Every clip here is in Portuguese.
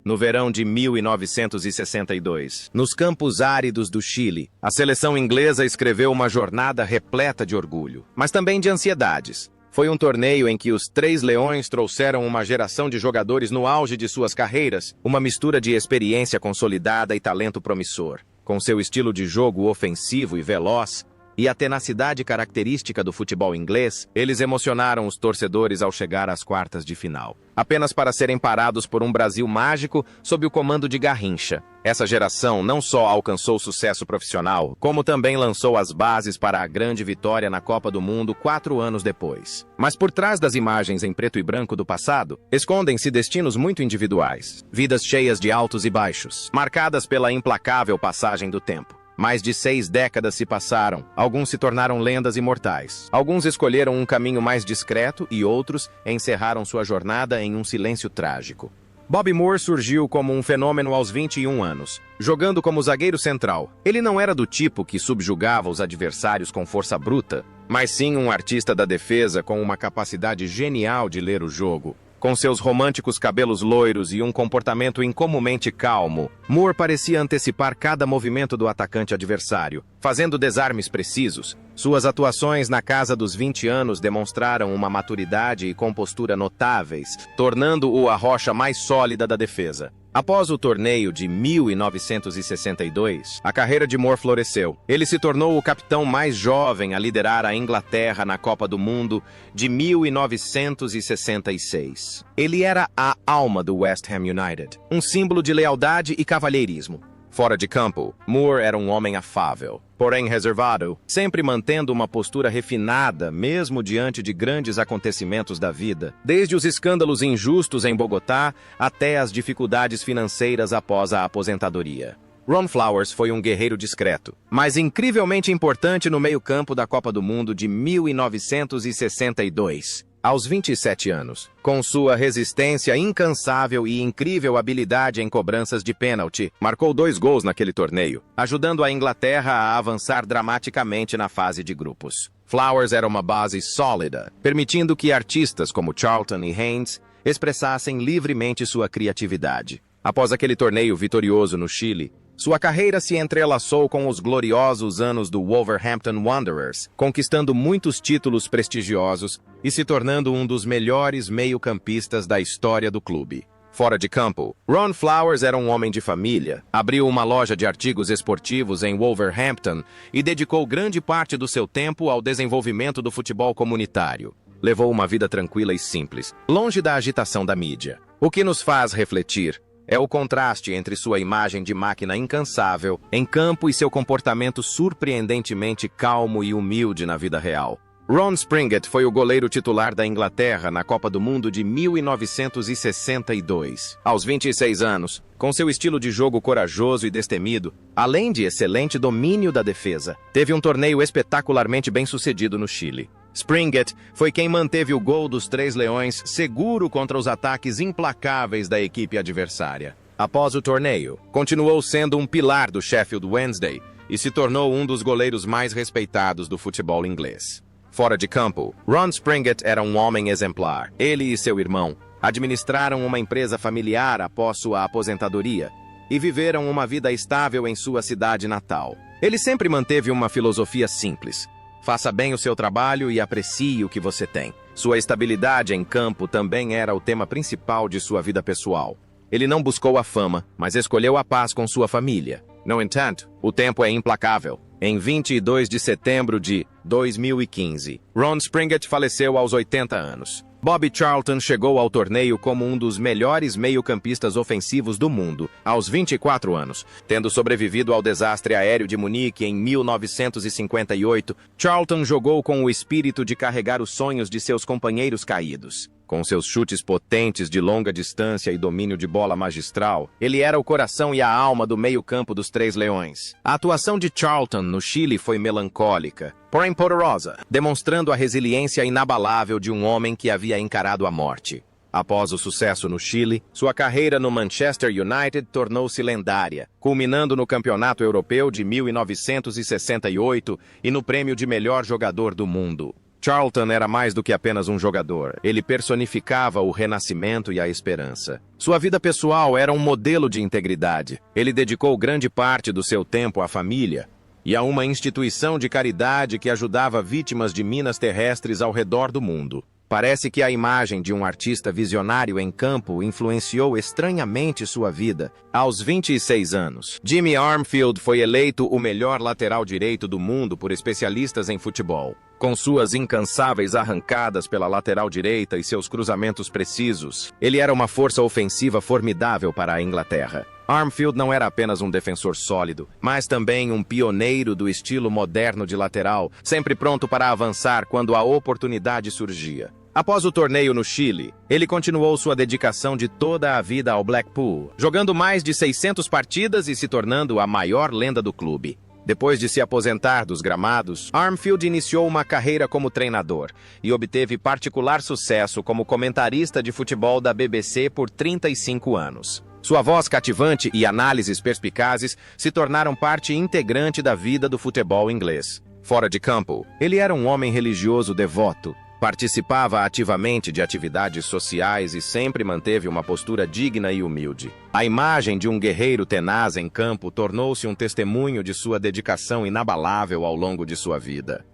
no verão de 1962. Nos campos áridos do Chile, a seleção inglesa escreveu uma jornada repleta de orgulho, mas também de ansiedades. Foi um torneio em que os Três Leões trouxeram uma geração de jogadores no auge de suas carreiras, uma mistura de experiência consolidada e talento promissor. Com seu estilo de jogo ofensivo e veloz, e a tenacidade característica do futebol inglês, eles emocionaram os torcedores ao chegar às quartas de final, apenas para serem parados por um Brasil mágico sob o comando de Garrincha. Essa geração não só alcançou sucesso profissional, como também lançou as bases para a grande vitória na Copa do Mundo 4 anos depois. Mas por trás das imagens em preto e branco do passado, escondem-se destinos muito individuais, vidas cheias de altos e baixos, marcadas pela implacável passagem do tempo. Mais de 6 décadas se passaram, alguns se tornaram lendas imortais. Alguns escolheram um caminho mais discreto e outros encerraram sua jornada em um silêncio trágico. Bobby Moore surgiu como um fenômeno aos 21 anos, jogando como zagueiro central. Ele não era do tipo que subjugava os adversários com força bruta, mas sim um artista da defesa com uma capacidade genial de ler o jogo. Com seus românticos cabelos loiros e um comportamento incomumente calmo, Moore parecia antecipar cada movimento do atacante adversário, fazendo desarmes precisos. Suas atuações na casa dos 20 anos demonstraram uma maturidade e compostura notáveis, tornando-o a rocha mais sólida da defesa. Após o torneio de 1962, a carreira de Moore floresceu. Ele se tornou o capitão mais jovem a liderar a Inglaterra na Copa do Mundo de 1966. Ele era a alma do West Ham United, um símbolo de lealdade e cavalheirismo. Fora de campo, Moore era um homem afável, porém reservado, sempre mantendo uma postura refinada mesmo diante de grandes acontecimentos da vida, desde os escândalos injustos em Bogotá até as dificuldades financeiras após a aposentadoria. Ron Flowers foi um guerreiro discreto, mas incrivelmente importante no meio-campo da Copa do Mundo de 1962. Aos 27 anos, com sua resistência incansável e incrível habilidade em cobranças de pênalti, marcou 2 gols naquele torneio, ajudando a Inglaterra a avançar dramaticamente na fase de grupos. Flowers era uma base sólida, permitindo que artistas como Charlton e Haynes expressassem livremente sua criatividade. Após aquele torneio vitorioso no Chile, sua carreira se entrelaçou com os gloriosos anos do Wolverhampton Wanderers, conquistando muitos títulos prestigiosos e se tornando um dos melhores meio-campistas da história do clube. Fora de campo, Ron Flowers era um homem de família, abriu uma loja de artigos esportivos em Wolverhampton e dedicou grande parte do seu tempo ao desenvolvimento do futebol comunitário. Levou uma vida tranquila e simples, longe da agitação da mídia. O que nos faz refletir é o contraste entre sua imagem de máquina incansável em campo e seu comportamento surpreendentemente calmo e humilde na vida real. Ron Springett foi o goleiro titular da Inglaterra na Copa do Mundo de 1962. Aos 26 anos, com seu estilo de jogo corajoso e destemido, além de excelente domínio da defesa, teve um torneio espetacularmente bem-sucedido no Chile. Springett foi quem manteve o gol dos Três Leões seguro contra os ataques implacáveis da equipe adversária. Após o torneio, continuou sendo um pilar do Sheffield Wednesday e se tornou um dos goleiros mais respeitados do futebol inglês. Fora de campo, Ron Springett era um homem exemplar. Ele e seu irmão administraram uma empresa familiar após sua aposentadoria e viveram uma vida estável em sua cidade natal. Ele sempre manteve uma filosofia simples: faça bem o seu trabalho e aprecie o que você tem. Sua estabilidade em campo também era o tema principal de sua vida pessoal. Ele não buscou a fama, mas escolheu a paz com sua família. No entanto, o tempo é implacável. Em 22 de setembro de 2015, Ron Springett faleceu aos 80 anos. Bobby Charlton chegou ao torneio como um dos melhores meio-campistas ofensivos do mundo, aos 24 anos. Tendo sobrevivido ao desastre aéreo de Munique em 1958, Charlton jogou com o espírito de carregar os sonhos de seus companheiros caídos. Com seus chutes potentes de longa distância e domínio de bola magistral, ele era o coração e a alma do meio-campo dos Três Leões. A atuação de Charlton no Chile foi melancólica, porém poderosa, demonstrando a resiliência inabalável de um homem que havia encarado a morte. Após o sucesso no Chile, sua carreira no Manchester United tornou-se lendária, culminando no Campeonato Europeu de 1968 e no prêmio de melhor jogador do mundo. Charlton era mais do que apenas um jogador. Ele personificava o renascimento e a esperança. Sua vida pessoal era um modelo de integridade. Ele dedicou grande parte do seu tempo à família e a uma instituição de caridade que ajudava vítimas de minas terrestres ao redor do mundo. Parece que a imagem de um artista visionário em campo influenciou estranhamente sua vida. Aos 26 anos, Jimmy Armfield foi eleito o melhor lateral direito do mundo por especialistas em futebol. Com suas incansáveis arrancadas pela lateral direita e seus cruzamentos precisos, ele era uma força ofensiva formidável para a Inglaterra. Armfield não era apenas um defensor sólido, mas também um pioneiro do estilo moderno de lateral, sempre pronto para avançar quando a oportunidade surgia. Após o torneio no Chile, ele continuou sua dedicação de toda a vida ao Blackpool, jogando mais de 600 partidas e se tornando a maior lenda do clube. Depois de se aposentar dos gramados, Armfield iniciou uma carreira como treinador e obteve particular sucesso como comentarista de futebol da BBC por 35 anos. Sua voz cativante e análises perspicazes se tornaram parte integrante da vida do futebol inglês. Fora de campo, ele era um homem religioso devoto, participava ativamente de atividades sociais e sempre manteve uma postura digna e humilde. A imagem de um guerreiro tenaz em campo tornou-se um testemunho de sua dedicação inabalável ao longo de sua vida.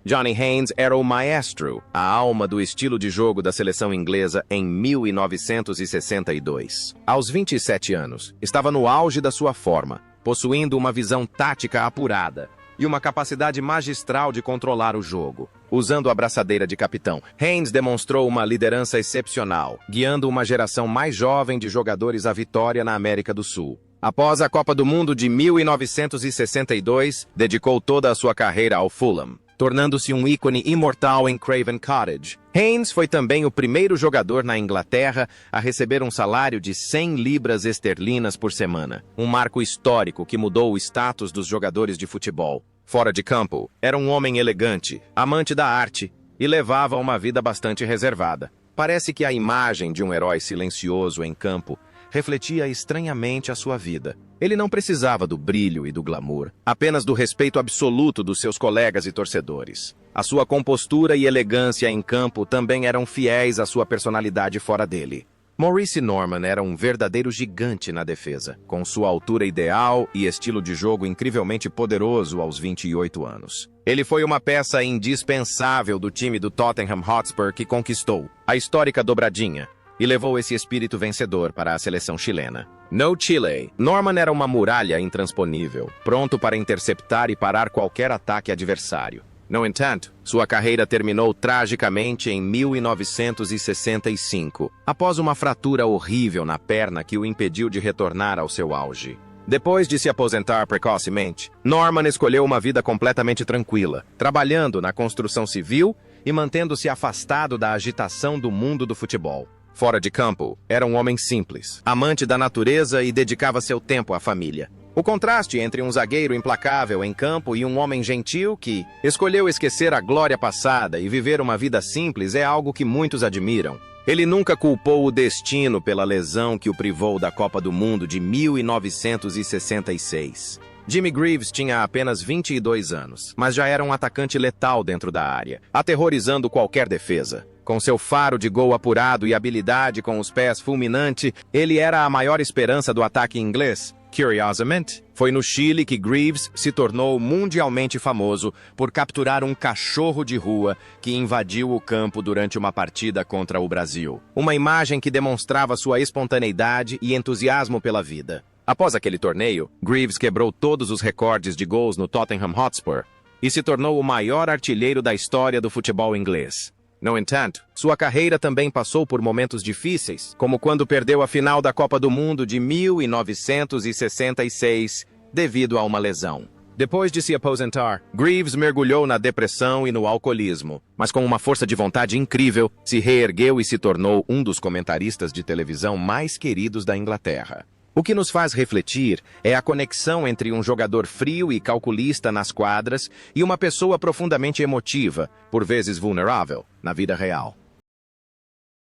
Johnny Haynes era o maestro, a alma do estilo de jogo da seleção inglesa em 1962. Aos 27 anos, estava no auge da sua forma, possuindo uma visão tática apurada e uma capacidade magistral de controlar o jogo. Usando a braçadeira de capitão, Haynes demonstrou uma liderança excepcional, guiando uma geração mais jovem de jogadores à vitória na América do Sul. Após a Copa do Mundo de 1962, dedicou toda a sua carreira ao Fulham, tornando-se um ícone imortal em Craven Cottage. Haynes foi também o primeiro jogador na Inglaterra a receber um salário de 100 libras esterlinas por semana, um marco histórico que mudou o status dos jogadores de futebol. Fora de campo, era um homem elegante, amante da arte e levava uma vida bastante reservada. Parece que a imagem de um herói silencioso em campo refletia estranhamente a sua vida. Ele não precisava do brilho e do glamour, apenas do respeito absoluto dos seus colegas e torcedores. A sua compostura e elegância em campo também eram fiéis à sua personalidade fora dele. Maurice Norman era um verdadeiro gigante na defesa, com sua altura ideal e estilo de jogo incrivelmente poderoso aos 28 anos. Ele foi uma peça indispensável do time do Tottenham Hotspur que conquistou a histórica dobradinha e levou esse espírito vencedor para a seleção chilena. No Chile, Norman era uma muralha intransponível, pronto para interceptar e parar qualquer ataque adversário. No entanto, sua carreira terminou tragicamente em 1965, após uma fratura horrível na perna que o impediu de retornar ao seu auge. Depois de se aposentar precocemente, Norman escolheu uma vida completamente tranquila, trabalhando na construção civil e mantendo-se afastado da agitação do mundo do futebol. Fora de campo, era um homem simples, amante da natureza e dedicava seu tempo à família. O contraste entre um zagueiro implacável em campo e um homem gentil que escolheu esquecer a glória passada e viver uma vida simples é algo que muitos admiram. Ele nunca culpou o destino pela lesão que o privou da Copa do Mundo de 1966. Jimmy Greaves tinha apenas 22 anos, mas já era um atacante letal dentro da área, aterrorizando qualquer defesa. Com seu faro de gol apurado e habilidade com os pés fulminante, ele era a maior esperança do ataque inglês. Curiosamente, foi no Chile que Greaves se tornou mundialmente famoso por capturar um cachorro de rua que invadiu o campo durante uma partida contra o Brasil. Uma imagem que demonstrava sua espontaneidade e entusiasmo pela vida. Após aquele torneio, Greaves quebrou todos os recordes de gols no Tottenham Hotspur e se tornou o maior artilheiro da história do futebol inglês. No entanto, sua carreira também passou por momentos difíceis, como quando perdeu a final da Copa do Mundo de 1966 devido a uma lesão. Depois de se aposentar, Greaves mergulhou na depressão e no alcoolismo, mas com uma força de vontade incrível, se reergueu e se tornou um dos comentaristas de televisão mais queridos da Inglaterra. O que nos faz refletir é a conexão entre um jogador frio e calculista nas quadras e uma pessoa profundamente emotiva, por vezes vulnerável, na vida real.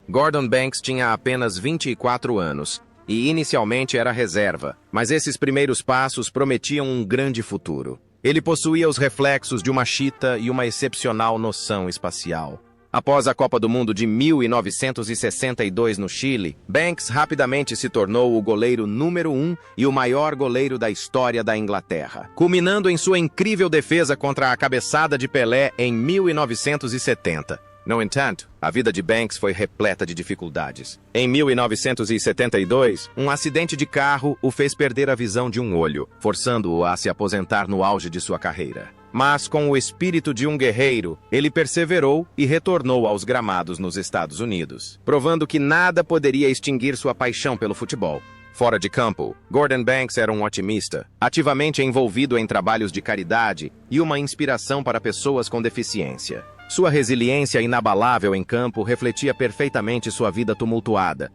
Gordon Banks tinha apenas 24 anos e inicialmente era reserva, mas esses primeiros passos prometiam um grande futuro. Ele possuía os reflexos de uma chita e uma excepcional noção espacial. Após a Copa do Mundo de 1962 no Chile, Banks rapidamente se tornou o goleiro número 1 e o maior goleiro da história da Inglaterra, culminando em sua incrível defesa contra a cabeçada de Pelé em 1970. No entanto, a vida de Banks foi repleta de dificuldades. Em 1972, um acidente de carro o fez perder a visão de um olho, forçando-o a se aposentar no auge de sua carreira. Mas, com o espírito de um guerreiro, ele perseverou e retornou aos gramados nos Estados Unidos, provando que nada poderia extinguir sua paixão pelo futebol. Fora de campo, Gordon Banks era um otimista, ativamente envolvido em trabalhos de caridade e uma inspiração para pessoas com deficiência. Sua resiliência inabalável em campo refletia perfeitamente sua vida tumultuada.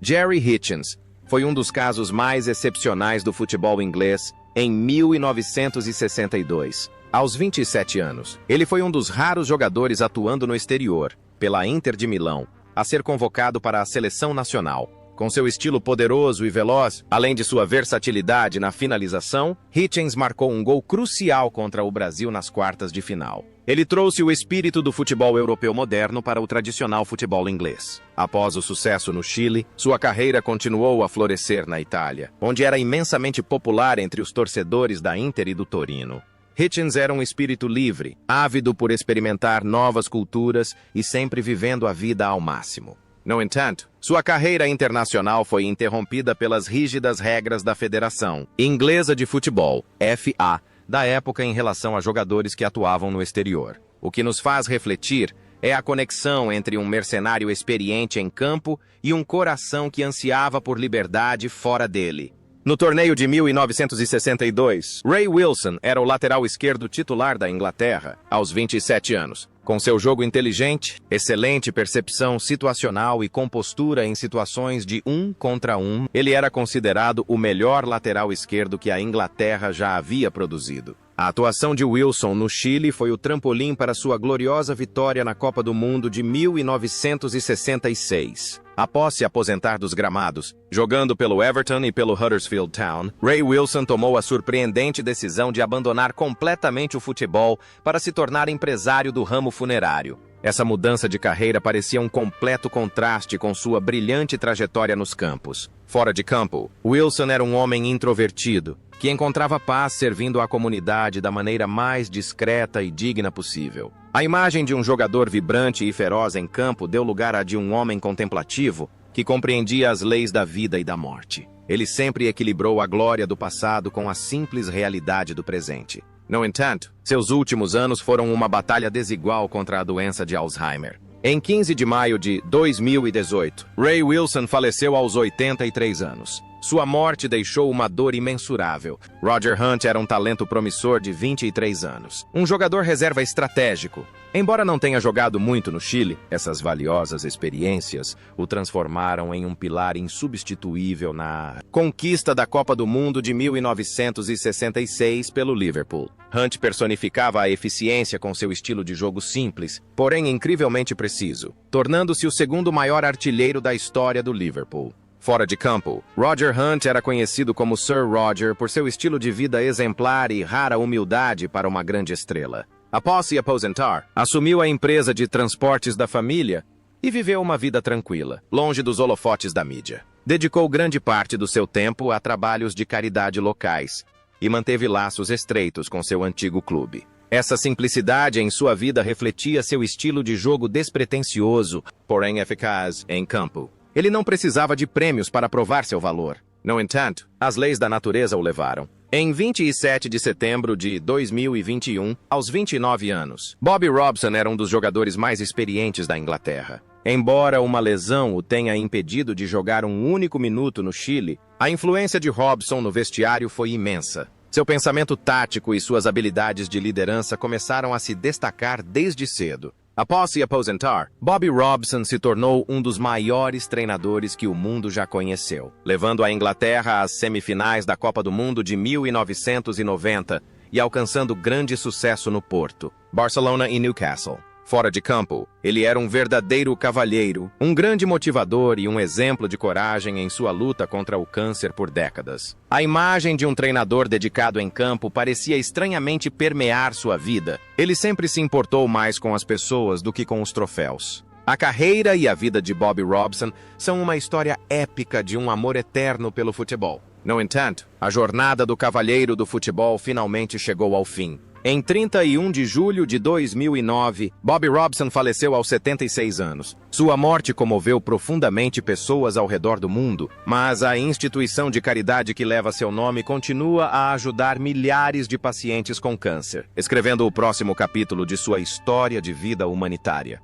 Jerry Hitchens foi um dos casos mais excepcionais do futebol inglês em 1962. Aos 27 anos, ele foi um dos raros jogadores atuando no exterior, pela Inter de Milão, a ser convocado para a seleção nacional. Com seu estilo poderoso e veloz, além de sua versatilidade na finalização, Hitchens marcou um gol crucial contra o Brasil nas quartas de final. Ele trouxe o espírito do futebol europeu moderno para o tradicional futebol inglês. Após o sucesso no Chile, sua carreira continuou a florescer na Itália, onde era imensamente popular entre os torcedores da Inter e do Torino. Hitchens era um espírito livre, ávido por experimentar novas culturas e sempre vivendo a vida ao máximo. No entanto, sua carreira internacional foi interrompida pelas rígidas regras da Federação Inglesa de Futebol, FA, da época em relação a jogadores que atuavam no exterior. O que nos faz refletir é a conexão entre um mercenário experiente em campo e um coração que ansiava por liberdade fora dele. No torneio de 1962, Ray Wilson era o lateral esquerdo titular da Inglaterra, aos 27 anos. Com seu jogo inteligente, excelente percepção situacional e compostura em situações de 1 contra 1, ele era considerado o melhor lateral esquerdo que a Inglaterra já havia produzido. A atuação de Wilson no Chile foi o trampolim para sua gloriosa vitória na Copa do Mundo de 1966. Após se aposentar dos gramados, jogando pelo Everton e pelo Huddersfield Town, Ray Wilson tomou a surpreendente decisão de abandonar completamente o futebol para se tornar empresário do ramo funerário. Essa mudança de carreira parecia um completo contraste com sua brilhante trajetória nos campos. Fora de campo, Wilson era um homem introvertido, que encontrava paz servindo à comunidade da maneira mais discreta e digna possível. A imagem de um jogador vibrante e feroz em campo deu lugar à de um homem contemplativo que compreendia as leis da vida e da morte. Ele sempre equilibrou a glória do passado com a simples realidade do presente. No entanto, seus últimos anos foram uma batalha desigual contra a doença de Alzheimer. Em 15 de maio de 2018, Ray Wilson faleceu aos 83 anos. Sua morte deixou uma dor imensurável. Roger Hunt era um talento promissor de 23 anos. Um jogador reserva estratégico. Embora não tenha jogado muito no Chile, essas valiosas experiências o transformaram em um pilar insubstituível na conquista da Copa do Mundo de 1966 pelo Liverpool. Hunt personificava a eficiência com seu estilo de jogo simples, porém incrivelmente preciso, tornando-se o segundo maior artilheiro da história do Liverpool. Fora de campo, Roger Hunt era conhecido como Sir Roger por seu estilo de vida exemplar e rara humildade para uma grande estrela. Após se aposentar, assumiu a empresa de transportes da família e viveu uma vida tranquila, longe dos holofotes da mídia. Dedicou grande parte do seu tempo a trabalhos de caridade locais e manteve laços estreitos com seu antigo clube. Essa simplicidade em sua vida refletia seu estilo de jogo despretensioso, porém eficaz em campo. Ele não precisava de prêmios para provar seu valor. No entanto, as leis da natureza o levaram. Em 27 de setembro de 2021, aos 29 anos, Bobby Robson era um dos jogadores mais experientes da Inglaterra. Embora uma lesão o tenha impedido de jogar um único minuto no Chile, a influência de Robson no vestiário foi imensa. Seu pensamento tático e suas habilidades de liderança começaram a se destacar desde cedo. Após se aposentar, Bobby Robson se tornou um dos maiores treinadores que o mundo já conheceu, levando a Inglaterra às semifinais da Copa do Mundo de 1990 e alcançando grande sucesso no Porto, Barcelona e Newcastle. Fora de campo, ele era um verdadeiro cavalheiro, um grande motivador e um exemplo de coragem em sua luta contra o câncer por décadas. A imagem de um treinador dedicado em campo parecia estranhamente permear sua vida. Ele sempre se importou mais com as pessoas do que com os troféus. A carreira e a vida de Bobby Robson são uma história épica de um amor eterno pelo futebol. No entanto, a jornada do cavalheiro do futebol finalmente chegou ao fim. Em 31 de julho de 2009, Bobby Robson faleceu aos 76 anos. Sua morte comoveu profundamente pessoas ao redor do mundo, mas a instituição de caridade que leva seu nome continua a ajudar milhares de pacientes com câncer, escrevendo o próximo capítulo de sua história de vida humanitária.